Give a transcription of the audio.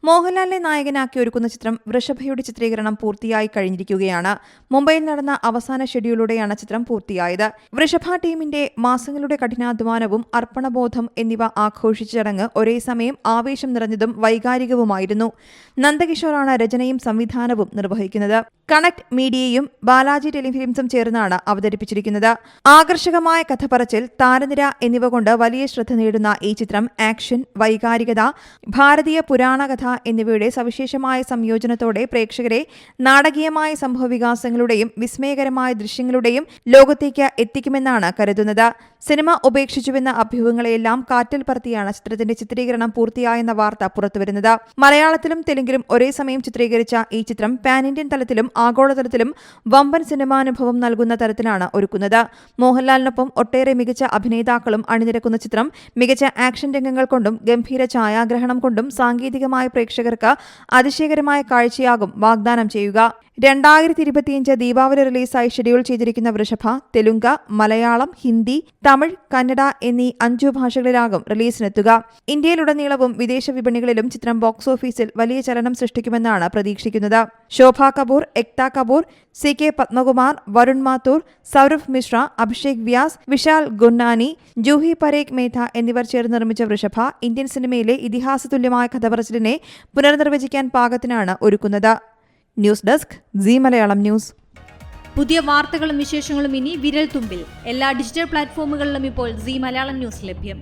മോഹൻലാലിനെ നായകനാക്കി ഒരുക്കുന്ന ചിത്രം വൃഷഭയുടെ ചിത്രീകരണം പൂർത്തിയായി കഴിഞ്ഞിരിക്കുകയാണ്. മുംബൈയിൽ നടന്ന അവസാന ഷെഡ്യൂളിലൂടെയാണ് ചിത്രം പൂർത്തിയായത്. വൃഷഭ ടീമിന്റെ മാസങ്ങളുടെ കഠിനാധ്വാനവും അർപ്പണബോധം എന്നിവ ആഘോഷിച്ച ചടങ്ങ് ഒരേ സമയം ആവേശം നിറഞ്ഞതും വൈകാരികവുമായിരുന്നു. നന്ദകിഷോറാണ് രചനയും സംവിധാനവും നിർവഹിക്കുന്നത്. കണക്ട് മീഡിയയും ബാലാജി ടെലിഫിലിംസും ചേർന്നാണ് അവതരിപ്പിച്ചിരിക്കുന്നത്. ആകർഷകമായ കഥപറച്ചിൽ, താരനിര എന്നിവ കൊണ്ട് വലിയ ശ്രദ്ധ നേടുന്ന ഈ ചിത്രം ആക്ഷൻ, വൈകാരികത, ഭാരതീയ പുരാണകഥ എന്നിവയുടെ സവിശേഷമായ സംയോജനത്തോടെ പ്രേക്ഷകരെ നാടകീയമായ സംഭവവികാസങ്ങളുടെയും വിസ്മയകരമായ ദൃശ്യങ്ങളുടെയും ലോകത്തേക്ക് എത്തിക്കുമെന്നാണ് കരുതുന്നത്. സിനിമ ഉപേക്ഷിച്ചുവെന്ന അഭ്യൂഹങ്ങളെല്ലാം കാറ്റിൽ പറത്തിയാണ് ചിത്രത്തിന്റെ ചിത്രീകരണം പൂർത്തിയായെന്ന വാർത്ത പുറത്തുവരുന്നത്. മലയാളത്തിലും തെലുങ്കിലും ഒരേ സമയം ചിത്രീകരിച്ച ഈ ചിത്രം പാൻ ഇന്ത്യൻ തലത്തിലും ആഗോളതലത്തിലും വമ്പൻ സിനിമാനുഭവം നൽകുന്ന തരത്തിലാണ് ഒരുക്കുന്നത്. മോഹൻലാലിനൊപ്പം ഒട്ടേറെ മികച്ച അഭിനേതാക്കളും അണിനിരക്കുന്ന ചിത്രം മികച്ച ആക്ഷൻ രംഗങ്ങൾ കൊണ്ടും ഗംഭീര ഛായാഗ്രഹണം കൊണ്ടും സാങ്കേതികമായ പ്രേക്ഷകർക്ക് അതിശയകരമായ കാഴ്ചയാകും വാഗ്ദാനം ചെയ്യുക. 2025 ദീപാവലി റിലീസായി ഷെഡ്യൂൾ ചെയ്തിരിക്കുന്ന വൃഷഭ തെലുങ്ക്, മലയാളം, ഹിന്ദി, തമിഴ്, കന്നഡ എന്നീ 5 ഭാഷകളിലാകും റിലീസിനെത്തുക. ഇന്ത്യയിലുടനീളവും വിദേശ വിപണികളിലും ചിത്രം ബോക്സ് ഓഫീസിൽ വലിയ ചലനം സൃഷ്ടിക്കുമെന്നാണ് പ്രതീക്ഷിക്കുന്നത്. ശോഭ കപൂർ, എക്ത കപൂർ, CK പത്മകുമാർ, വരുൺ മാത്തൂർ, സൗരഭ് മിശ്ര, അഭിഷേക് വ്യാസ്, വിശാൽ ഗുന്നാനി, ജൂഹി പരേഖ് മേത്ത എന്നിവർ ചേർന്ന് നിർമ്മിച്ച വൃഷഭ ഇന്ത്യൻ സിനിമയിലെ ഇതിഹാസതുല്യമായ കഥപറച്ചിലിനെ പുനർനിർവചിക്കാൻ പാകത്തിനാണ് ഒരുക്കുന്നത്. News desk Zee Malayalam news. പുതിയ വാർത്തകളും വിശേഷങ്ങളും ഇനി വിരൽ തുമ്പിൽ. എല്ലാ ഡിജിറ്റൽ പ്ലാറ്റ്ഫോമുകളിലും ഇപ്പോൾ സീ മലയാളം ന്യൂസ് ലഭ്യം.